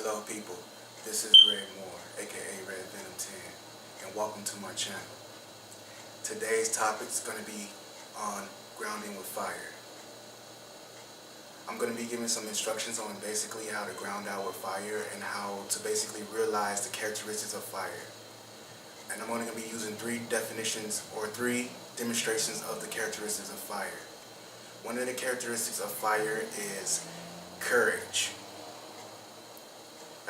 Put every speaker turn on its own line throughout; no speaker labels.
Hello people, this is Greg Moore, aka Red Venom 10, and welcome to my channel. Today's topic is going to be on grounding with fire. I'm going to be giving some instructions on basically how to ground out with fire and how to basically realize the characteristics of fire. And I'm only going to be using three definitions or three demonstrations of the characteristics of fire. One of the characteristics of fire is courage.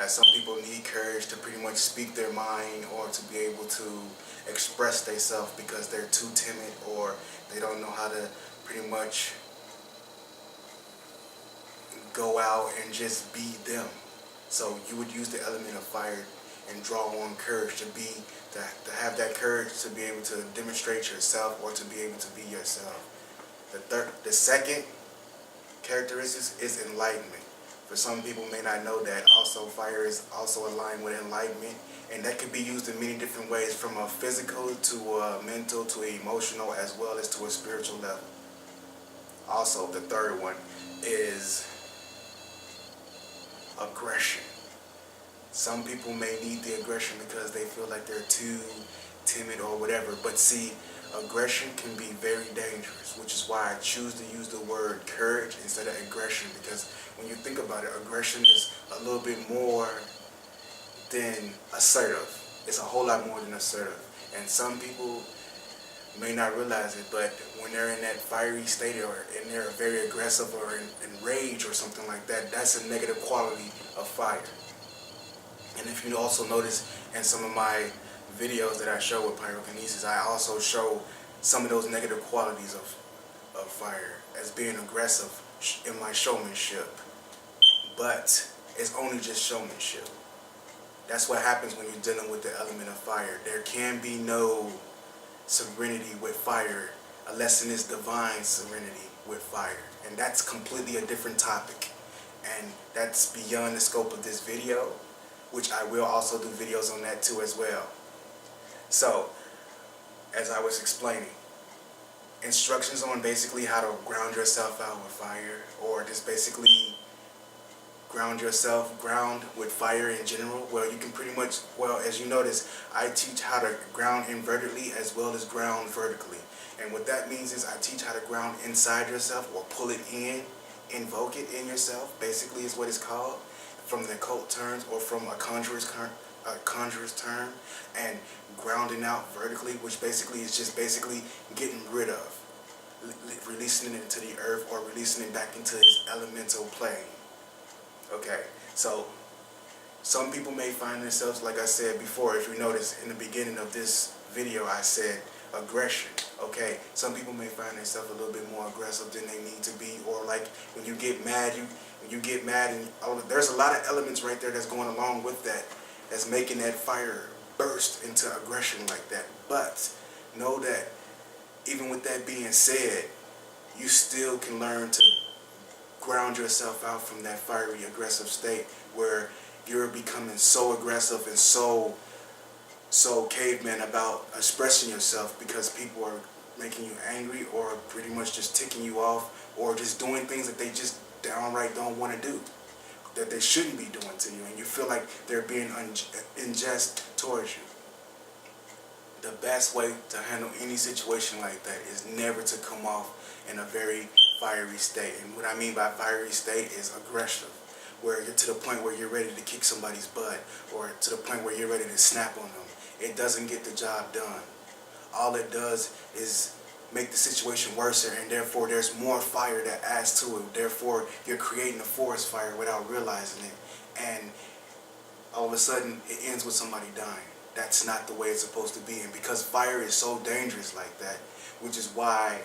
As some people need courage to pretty much speak their mind or to be able to express themselves because they're too timid or they don't know how to pretty much go out and just be them. So you would use the element of fire and draw on courage to have that courage to be able to demonstrate yourself or to be able to be yourself. The second characteristic is enlightenment. For some people may not know that also fire is also aligned with enlightenment, and that could be used in many different ways, from a physical to a mental to an emotional as well as to a spiritual level. Also, the third one is aggression. Some people may need the aggression because they feel like they're too timid or whatever, but see, aggression can be very dangerous, which is why I choose to use the word courage instead of aggression, because when you think about it, aggression is a little bit more than assertive. It's a whole lot more than assertive. And some people may not realize it, but when they're in that fiery state or and they're very aggressive or in rage or something like that, that's a negative quality of fire. And if you also notice in some of my videos that I show with pyrokinesis, I also show some of those negative qualities of fire as being aggressive in my showmanship. But it's only just showmanship. That's what happens when you're dealing with the element of fire. There can be no serenity with fire unless it is divine serenity with fire. And that's completely a different topic. And that's beyond the scope of this video, which I will also do videos on that too as well. So, as I was explaining, instructions on basically how to ground yourself out with fire, or just basically ground with fire in general. Well, you can pretty much, as you notice, I teach how to ground invertedly as well as ground vertically. And what that means is I teach how to ground inside yourself or pull it in, invoke it in yourself, basically is what it's called, from the occult terms or from a conjurer's term, and grounding out vertically, which basically is just basically getting rid of, releasing it into the earth or releasing it back into its elemental plane. Okay, so some people may find themselves, like I said before, if you notice in the beginning of this video, I said aggression. Okay, some people may find themselves a little bit more aggressive than they need to be, or like when you get mad, and there's a lot of elements right there that's going along with that, that's making that fire burst into aggression like that. But know that even with that being said, you still can learn to ground yourself out from that fiery aggressive state where you're becoming so aggressive and so caveman about expressing yourself because people are making you angry or pretty much just ticking you off or just doing things that they just downright don't want to do, that they shouldn't be doing to you, and you feel like they're being unjust towards you. The best way to handle any situation like that is never to come off in a very fiery state. And what I mean by fiery state is aggressive, where you're to the point where you're ready to kick somebody's butt, or to the point where you're ready to snap on them. It doesn't get the job done. All it does is make the situation worse, and therefore there's more fire that adds to it. Therefore you're creating a forest fire without realizing it, and all of a sudden it ends with somebody dying. That's not the way it's supposed to be. And because fire is so dangerous like that, which is why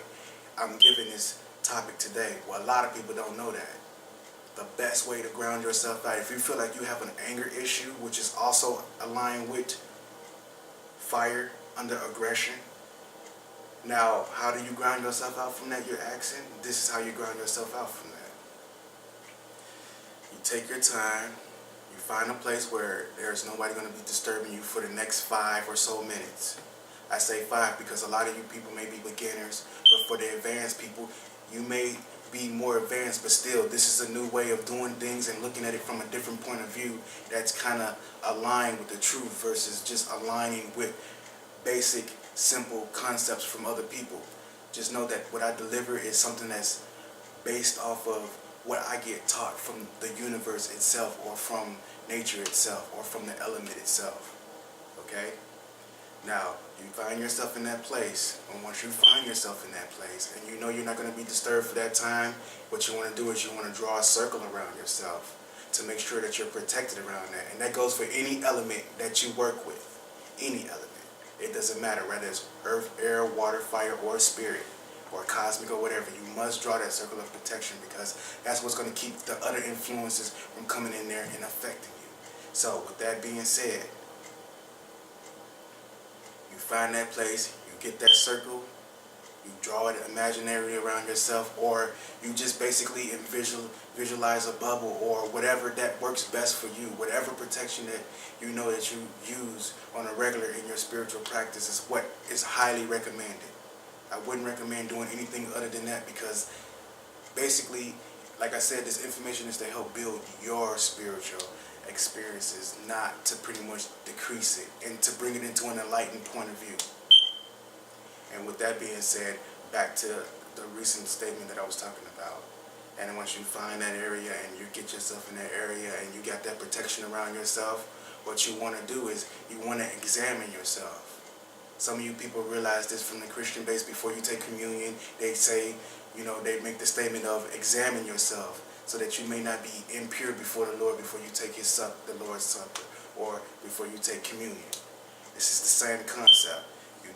I'm giving this topic today, well, a lot of people don't know that. The best way to ground yourself out, if you feel like you have an anger issue, which is also aligned with fire under aggression. Now, how do you ground yourself out from that? You're asking. This is how you ground yourself out from that. You take your time. You find a place where there's nobody going to be disturbing you for the next 5 or so minutes. I say 5 because a lot of you people may be beginners, but for the advanced people, you may be more advanced, but still, this is a new way of doing things and looking at it from a different point of view that's kind of aligned with the truth versus just aligning with basic, simple concepts from other people. Just know that what I deliver is something that's based off of what I get taught from the universe itself, or from nature itself, or from the element itself. Okay? Now, you find yourself in that place, and once you find yourself in that place, and you know you're not going to be disturbed for that time, what you want to do is you want to draw a circle around yourself to make sure that you're protected around that. And that goes for any element that you work with. Any element. It doesn't matter whether it's earth, air, water, fire, or spirit, or cosmic, or whatever. You must draw that circle of protection, because that's what's going to keep the other influences from coming in there and affecting you. So, with that being said, you find that place, you get that circle, you draw it imaginary around yourself, or you just basically visualize a bubble, or whatever that works best for you. Whatever protection that you know that you use on a regular in your spiritual practice is what is highly recommended. I wouldn't recommend doing anything other than that, because basically, like I said, this information is to help build your spiritual experiences, not to pretty much decrease it, and to bring it into an enlightened point of view. And with that being said, back to the recent statement that I was talking about. And once you find that area and you get yourself in that area and you got that protection around yourself, what you want to do is you want to examine yourself. Some of you people realize this from the Christian base. Before you take communion, they say, they make the statement of examine yourself, so that you may not be impure before the Lord before you take the Lord's Supper, or before you take communion. This is the same concept. You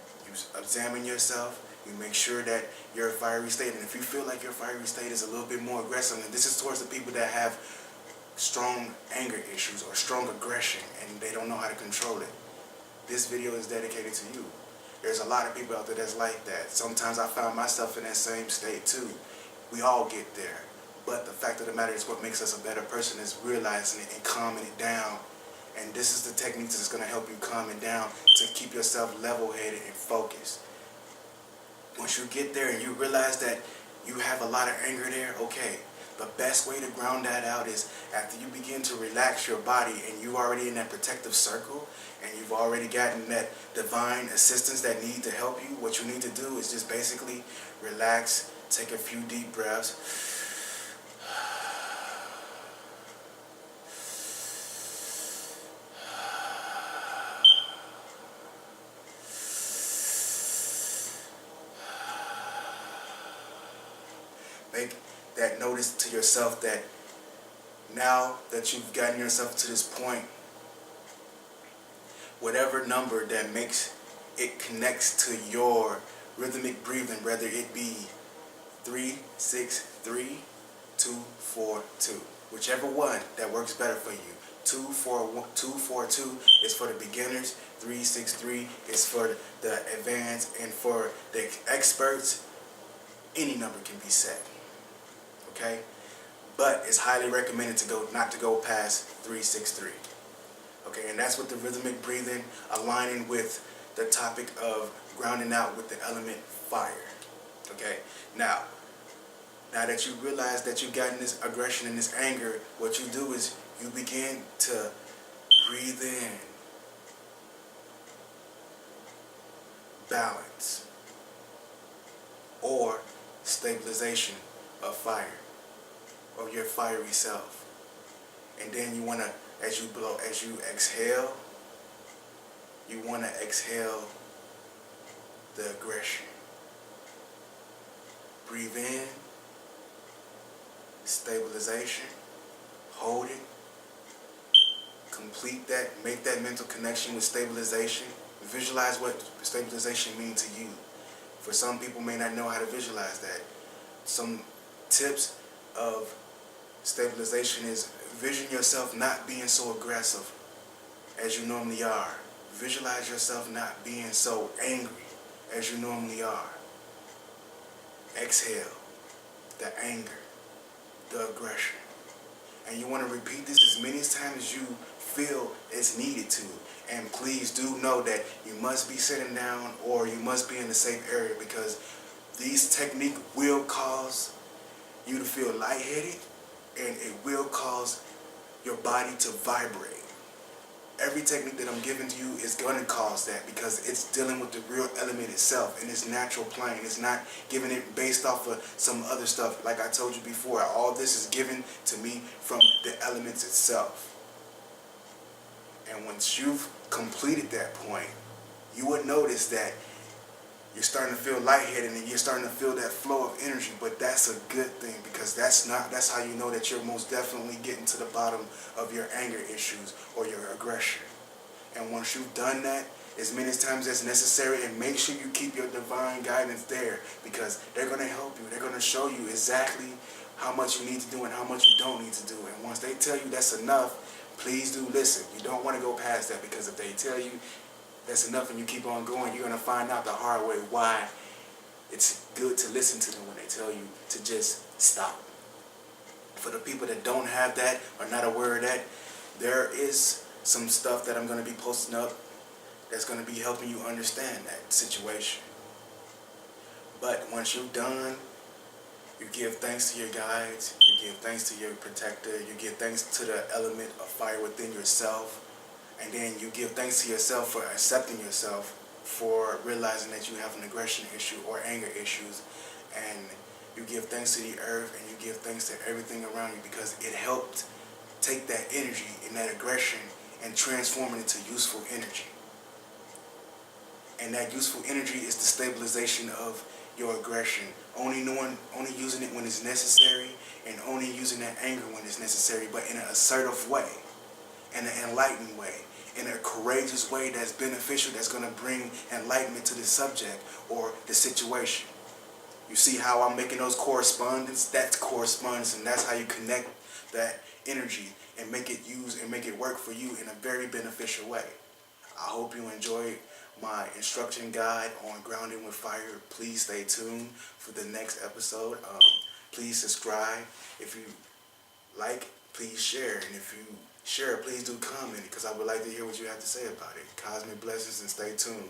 examine yourself, you make sure that you're a fiery state, and if you feel like your fiery state is a little bit more aggressive, and this is towards the people that have strong anger issues or strong aggression and they don't know how to control it, this video is dedicated to you. There's a lot of people out there that's like that. Sometimes I found myself in that same state too. We all get there. But the fact of the matter is, what makes us a better person is realizing it and calming it down. And this is the technique that's going to help you calm it down, to keep yourself level-headed and focused. Once you get there and you realize that you have a lot of anger there, okay, the best way to ground that out is after you begin to relax your body and you're already in that protective circle and you've already gotten that divine assistance that need to help you, what you need to do is just basically relax, take a few deep breaths. Make that notice to yourself that now that you've gotten yourself to this point, whatever number that makes it connects to your rhythmic breathing, whether it be 3, 6, 3, 2, 4, 2, whichever one that works better for you. 2, 4, 2, 4, 2 is for the beginners. 3, 6, 3 is for the advanced, and for the experts, any number can be set. Okay, but it's highly recommended not to go past 3, 6, 3. Okay, and that's with the rhythmic breathing, aligning with the topic of grounding out with the element fire. Okay, now that you realize that you've gotten this aggression and this anger, what you do is you begin to breathe in balance or stabilization of fire, of your fiery self. And then you want to, as you exhale, you want to exhale the aggression. Breathe in, stabilization, hold it, complete that, make that mental connection with stabilization. Visualize what stabilization means to you. For some people may not know how to visualize that. Some tips of stabilization is vision yourself not being so aggressive as you normally are. Visualize yourself not being so angry as you normally are. Exhale the anger, the aggression. And you want to repeat this as many times as you feel it's needed to. And please do know that you must be sitting down or you must be in a safe area, because these techniques will cause you to feel lightheaded, and it will cause your body to vibrate. Every technique that I'm giving to you is going to cause that because it's dealing with the real element itself in its natural plane. It's not giving it based off of some other stuff. Like I told you before, all this is given to me from the elements itself. And once you've completed that point, you would notice that you're starting to feel lightheaded and you're starting to feel that flow of energy. But that's a good thing because that's how you know that you're most definitely getting to the bottom of your anger issues or your aggression. And once you've done that as many times as necessary, and make sure you keep your divine guidance there, because they're going to help you. They're going to show you exactly how much you need to do and how much you don't need to do. And once they tell you that's enough, please do listen. You don't want to go past that, because if they tell you that's enough and you keep on going, you're going to find out the hard way why it's good to listen to them when they tell you to just stop. For the people that don't have that or not aware of that, there is some stuff that I'm going to be posting up that's going to be helping you understand that situation. But once you're done, you give thanks to your guides, you give thanks to your protector, you give thanks to the element of fire within yourself, and then you give thanks to yourself for accepting yourself, for realizing that you have an aggression issue or anger issues, and you give thanks to the earth and you give thanks to everything around you, because it helped take that energy and that aggression and transform it into useful energy. And that useful energy is the stabilization of your aggression. Only using it when it's necessary, and only using that anger when it's necessary, but in an assertive way, in an enlightened way, in a courageous way that's beneficial, that's going to bring enlightenment to the subject or the situation. You see how I'm making those correspondence? That's correspondence, and that's how you connect that energy and make it use and make it work for you in a very beneficial way. I hope you enjoyed my instruction guide on Grounding with Fire. Please stay tuned for the next episode. Please subscribe. If you like, please share. And if you share, please do comment, because I would like to hear what you have to say about it. Cosmic blessings, and stay tuned.